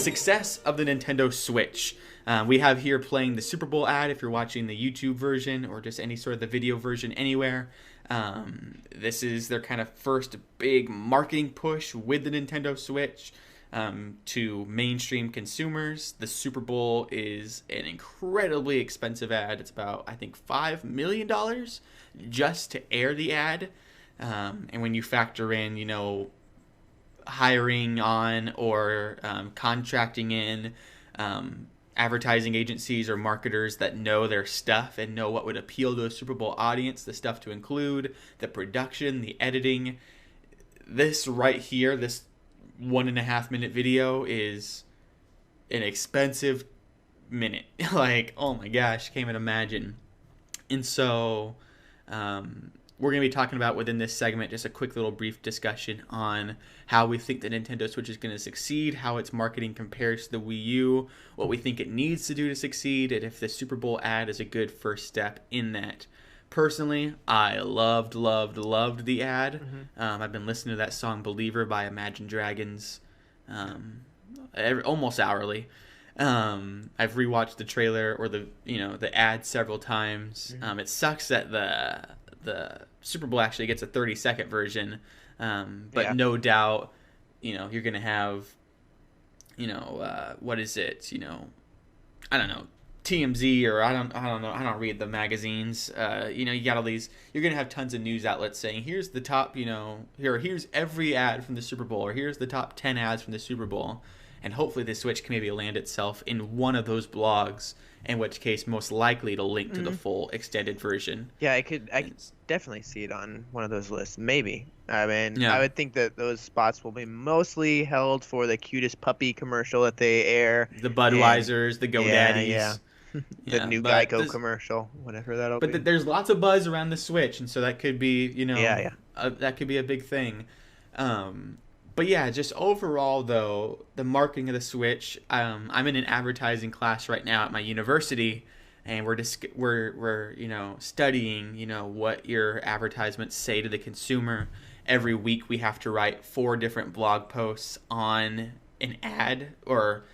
success of the Nintendo Switch. We have here playing the Super Bowl ad if you're watching the YouTube version or just any sort of the video version anywhere. This is their kind of first big marketing push with the Nintendo Switch to mainstream consumers. The Super Bowl is an incredibly expensive ad. It's about, I think, $5 million just to air the ad. And when you factor in, hiring on or contracting in advertising agencies or marketers that know their stuff and know what would appeal to a Super Bowl audience, the stuff to include, the production, the editing. This right here, this 1.5 minute video is an expensive minute. Like, oh my gosh, can't even imagine. And so we're going to be talking about within this segment just a quick little brief discussion on how we think the Nintendo Switch is going to succeed, how its marketing compares to the Wii U, what we think it needs to do to succeed, and if the Super Bowl ad is a good first step in that. Personally, I loved the ad. I've been listening to that song "Believer" by Imagine Dragons almost hourly. I've rewatched the trailer or the ad several times. It sucks that the Super Bowl actually gets a 30-second version, but no doubt, you're gonna have, what is it? I don't know, TMZ or I don't know. I don't read the magazines. You got all these. You're gonna have tons of news outlets saying, here's the top, here's every ad from the Super Bowl, or here's the top 10 ads from the Super Bowl, and hopefully the Switch can maybe land itself in one of those blogs. In which case, most likely to link to the full extended version. Yeah, I could definitely see it on one of those lists. Maybe. I mean, I would think that those spots will be mostly held for the cutest puppy commercial that they air. The Budweisers, the GoDaddies. Yeah. The new Geico commercial, whatever that'll be. But there's lots of buzz around the Switch, and so that could be, that could be a big thing. But yeah, just overall though, the marketing of the Switch. I'm in an advertising class right now at my university, and we're studying what your advertisements say to the consumer. Every week we have to write 4 different blog posts on an ad or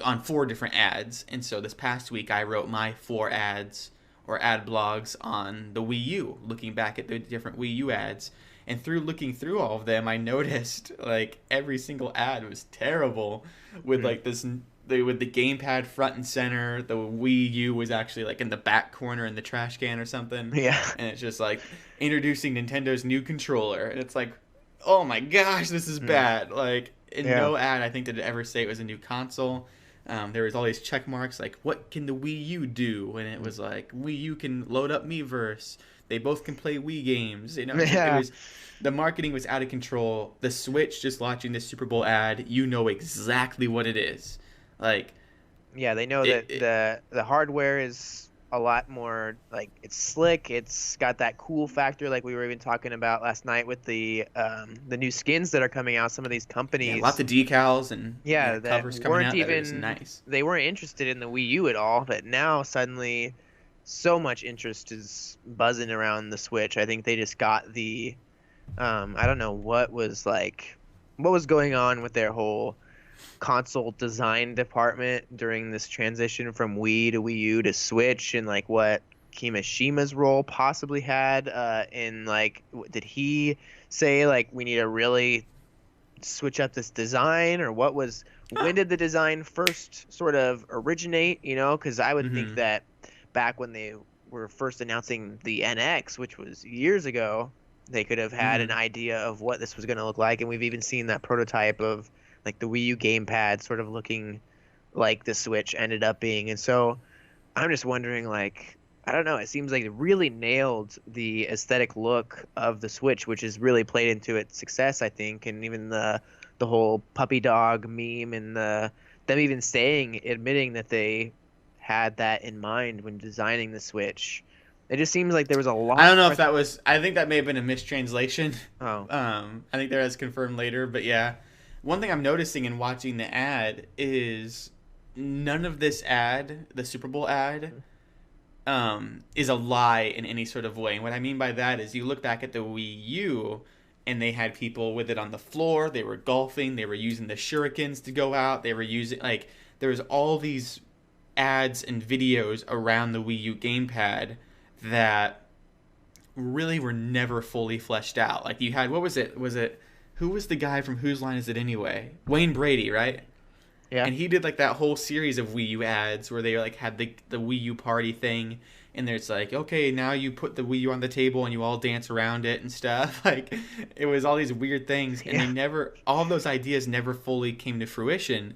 on 4 different ads. And so this past week I wrote my 4 ads or ad blogs on the Wii U, looking back at the different Wii U ads. And looking through all of them, I noticed like every single ad was terrible with like with the gamepad front and center. The Wii U was actually like in the back corner in the trash can or something. Yeah. And it's just like introducing Nintendo's new controller. And it's like, oh my gosh, this is bad. Like no ad, I think, did it ever say it was a new console. There was all these check marks like, what can the Wii U do? And it was like, Wii U can load up Miiverse. They both can play Wii games. The marketing was out of control. The Switch, just watching this Super Bowl ad, exactly what it is. Like, yeah, they know that the hardware is a lot more like it's slick. It's got that cool factor, like we were even talking about last night with the new skins that are coming out. Some of these companies, lots of decals and covers coming out. Nice. They weren't interested in the Wii U at all, but now suddenly, so much interest is buzzing around the Switch. I think they just got the, I don't know what was going on with their whole console design department during this transition from Wii to Wii U to Switch, and like what Kimishima's role possibly had in like, did he say like we need to really switch up this design, or when did the design first sort of originate? Because I would think that back when they were first announcing the NX, which was years ago, they could have had an idea of what this was going to look like. And we've even seen that prototype of like the Wii U gamepad sort of looking like the Switch ended up being. And so I'm just wondering, like, I don't know, it seems like it really nailed the aesthetic look of the Switch, which has really played into its success, I think. And even the whole puppy dog meme and them even admitting that they had that in mind when designing the Switch. It just seems like there was a lot. I don't know if that was. I think that may have been a mistranslation. Oh. I think that was confirmed later, but yeah. One thing I'm noticing in watching the ad is none of this ad, the Super Bowl ad, is a lie in any sort of way. And what I mean by that is you look back at the Wii U and they had people with it on the floor. They were golfing. They were using the shurikens to go out. They were using, like, there was all these ads and videos around the Wii U gamepad that really were never fully fleshed out. Like, you had, what was it? Who was the guy from Whose Line Is It Anyway? Wayne Brady, right? Yeah. And he did like that whole series of Wii U ads where they like had the Wii U party thing, and there's like, okay, now you put the Wii U on the table and you all dance around it and stuff. Like, it was all these weird things, and all of those ideas never fully came to fruition.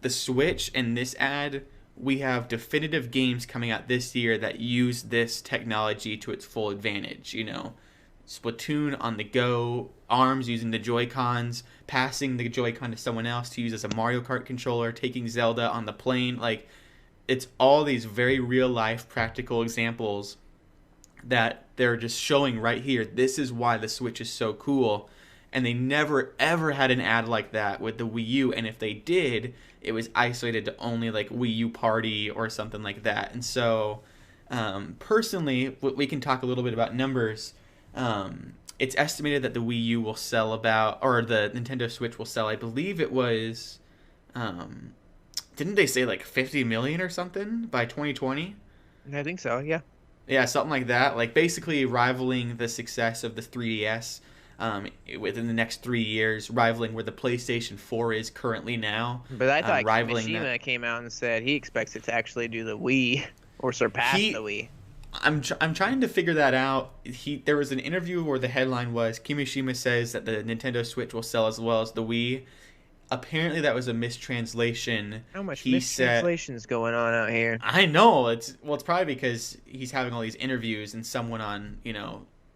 The Switch and this ad, we have definitive games coming out this year that use this technology to its full advantage. You know, Splatoon on the go, ARMS using the Joy-Cons, passing the Joy-Con to someone else to use as a Mario Kart controller, taking Zelda on the plane. Like, it's all these very real-life practical examples that they're just showing right here. This is why the Switch is so cool. And they never, ever had an ad like that with the Wii U. And if they did, it was isolated to only, like, Wii U Party or something like that. And so, personally, we can talk a little bit about numbers. It's estimated that the Wii U will sell about, or the Nintendo Switch will sell, I believe it was, didn't they say like 50 million or something by 2020? I think so, yeah. Yeah, something like that. Like, basically rivaling the success of the 3DS within the next 3 years, rivaling where the PlayStation 4 is currently now. But I thought rivaling Mishima came out and said he expects it to actually do the Wii or surpass the Wii. I'm trying to figure that out. There was an interview where the headline was Kimishima says that the Nintendo Switch will sell as well as the Wii. Apparently that was a mistranslation. How much mistranslation is going on out here? I know. It's probably because he's having all these interviews and someone on,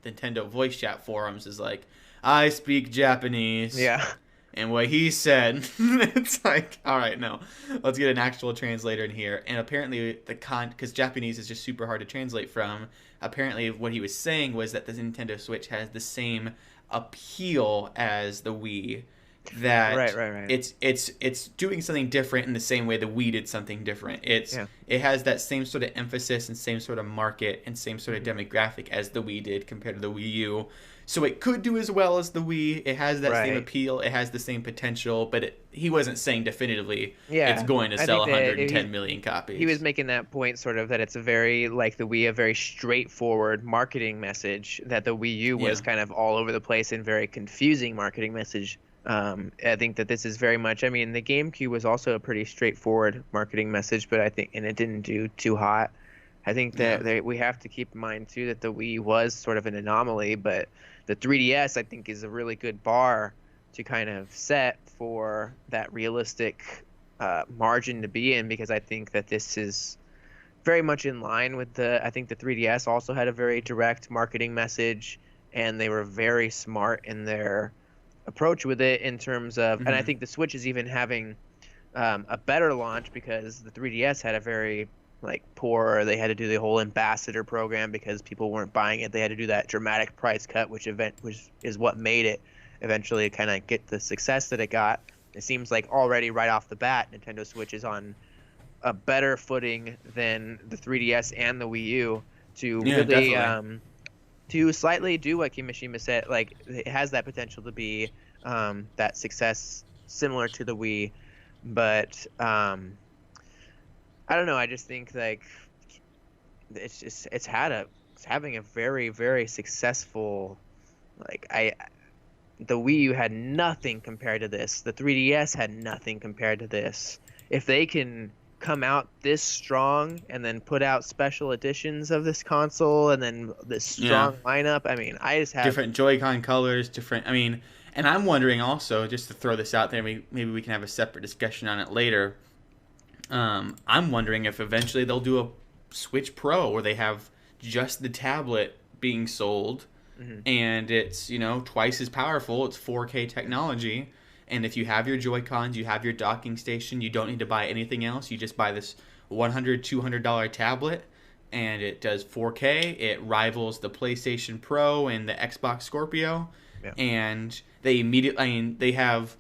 Nintendo voice chat forums is like, I speak Japanese. Yeah. And what he said, it's like, all right, no, let's get an actual translator in here. And apparently because Japanese is just super hard to translate from, apparently what he was saying was that the Nintendo Switch has the same appeal as the Wii. That right. It's doing something different in the same way the Wii did something different. It has that same sort of emphasis and same sort of market and same sort of demographic as the Wii did compared to the Wii U. So it could do as well as the Wii. It has that same appeal. It has the same potential. But he wasn't saying definitively it's going to sell 110 million copies. He was making that point sort of that it's a very, like the Wii, a very straightforward marketing message, that the Wii U was kind of all over the place and very confusing marketing message. I think that this is very much, I mean, the GameCube was also a pretty straightforward marketing message, but and it didn't do too hot. I think that we have to keep in mind too that the Wii was sort of an anomaly, but the 3DS I think is a really good bar to kind of set for that realistic margin to be in, because I think that this is very much in line with I think the 3DS also had a very direct marketing message, and they were very smart in their approach with it in terms of, and I think the Switch is even having a better launch because the 3DS had a very poor. They had to do the whole ambassador program because people weren't buying it. They had to do that dramatic price cut, which is what made it eventually kind of get the success that it got. It seems like already right off the bat, Nintendo Switch is on a better footing than the 3DS and the Wii U to really to slightly do what Kimishima said. Like, it has that potential to be that success similar to the Wii, but I don't know. I just think it's having a very, very successful, the Wii U had nothing compared to this. The 3DS had nothing compared to this. If they can come out this strong and then put out special editions of this console and then this strong lineup, I mean, I just have different Joy-Con colors, and I'm wondering also, just to throw this out there, maybe we can have a separate discussion on it later. I'm wondering if eventually they'll do a Switch Pro where they have just the tablet being sold, and it's twice as powerful. It's 4K technology, and if you have your Joy-Cons, you have your docking station, you don't need to buy anything else. You just buy this $100-$200 tablet, and it does 4K. It rivals the PlayStation Pro and the Xbox Scorpio, and they have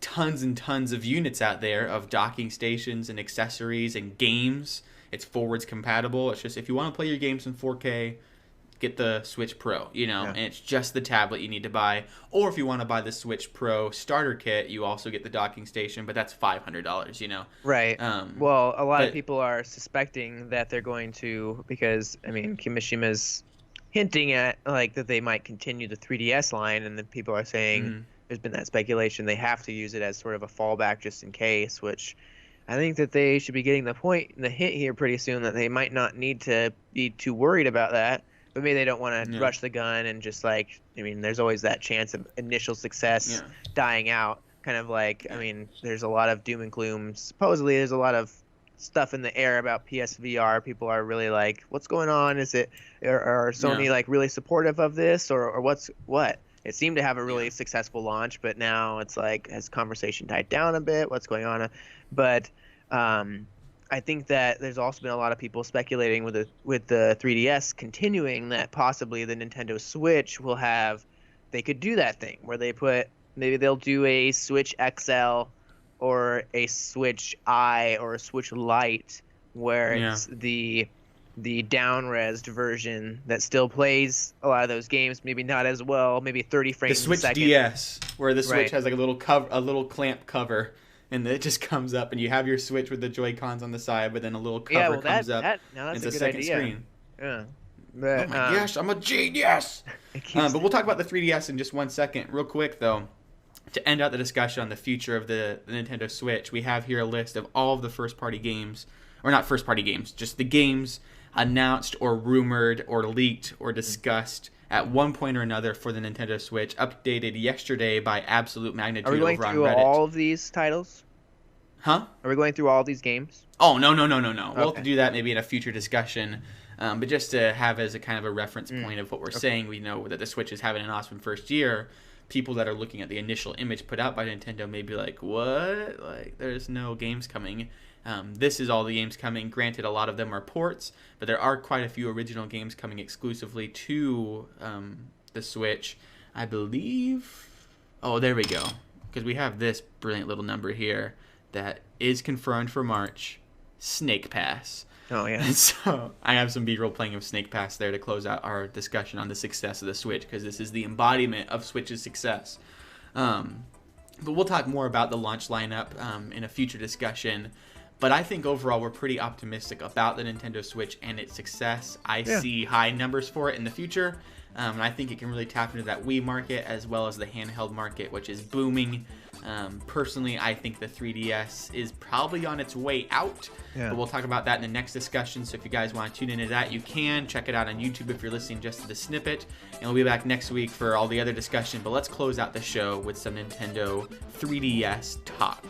tons and tons of units out there of docking stations and accessories and games. It's forwards compatible. It's just, if you want to play your games in 4K, get the Switch Pro, you know, Yeah. and it's just the tablet you need to buy. Or if you want to buy the Switch Pro starter kit, you also get the docking station, but that's $500, you know. Right. Um, Well, a lot of but people are suspecting that they're going to, because I mean, Kimishima's hinting at like that they might continue the 3DS line, and then people are saying mhm, there's been that speculation they have to use it as sort of a fallback just in case, which I think that they should be getting the hint here pretty soon that they might not need to be too worried about that. But maybe they don't want to yeah, rush the gun and just like, I mean, there's always that chance of initial success yeah, dying out. Kind of like, I mean, there's a lot of doom and gloom. Supposedly, there's a lot of stuff in the air about PSVR. People are really like, what's going on? Is it, are yeah, Sony like really supportive of this, or what? It seemed to have a yeah, really successful launch, but now it's like, has conversation died down a bit? What's going on? But I think that there's also been a lot of people speculating with the 3DS continuing that possibly the Nintendo Switch will have, they could do that thing where they put, maybe they'll do a Switch XL or a Switch I or a Switch Lite where yeah. it's the down-resed version that still plays a lot of those games, maybe not as well, maybe 30 The frames a Switch second. DS, where the Switch Right. has like a little cover, a little clamp cover, and it just comes up, and you have your Switch with the Joy-Cons on the side, but then a little cover Yeah, well, comes up, now and that's it's a a good second idea. screen. Yeah. Oh But my gosh, I'm a genius! it keeps, But we'll talk about the 3DS in just 1 second. Real quick, though, to end out the discussion on the future of the Nintendo Switch, we have here a list of all of the first-party games, or not first-party games, just the games announced or rumored or leaked or discussed at one point or another for the Nintendo Switch, updated yesterday by Absolute are we Magnitude going over on through Reddit. all of these titles? Huh? Are we going through all these games? Oh, no. We'll have Okay. to do that maybe in a future discussion. But just to have as a kind of a reference Mm. point of what we're Okay. saying, we know that the Switch is having an awesome first year. People that are looking at the initial image put out by Nintendo may be like, what? Like, there's no games coming. This is all the games coming. Granted, a lot of them are ports, but there are quite a few original games coming exclusively to the Switch. I believe... Oh, there we go. Because we have this brilliant little number here that is confirmed for March. Snake Pass. Oh yeah. And so I have some B-roll playing of Snake Pass there to close out our discussion on the success of the Switch, because this is the embodiment of Switch's success. But we'll talk more about the launch lineup in a future discussion. But I think overall we're pretty optimistic about the Nintendo Switch and its success. I see high numbers for it in the future. And I think it can really tap into that Wii market as well as the handheld market, which is booming. Personally, I think the 3DS is probably on its way out. Yeah. But we'll talk about that in the next discussion. So if you guys want to tune into that, you can. Check it out on YouTube if you're listening just to the snippet. And we'll be back next week for all the other discussion. But let's close out the show with some Nintendo 3DS talk.